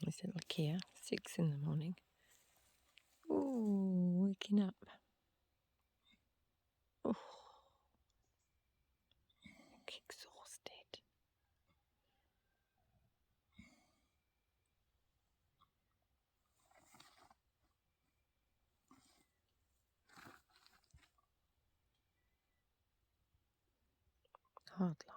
This little Kia, 6 in the morning. Oh, waking up. Oh, exhausted. Hard life.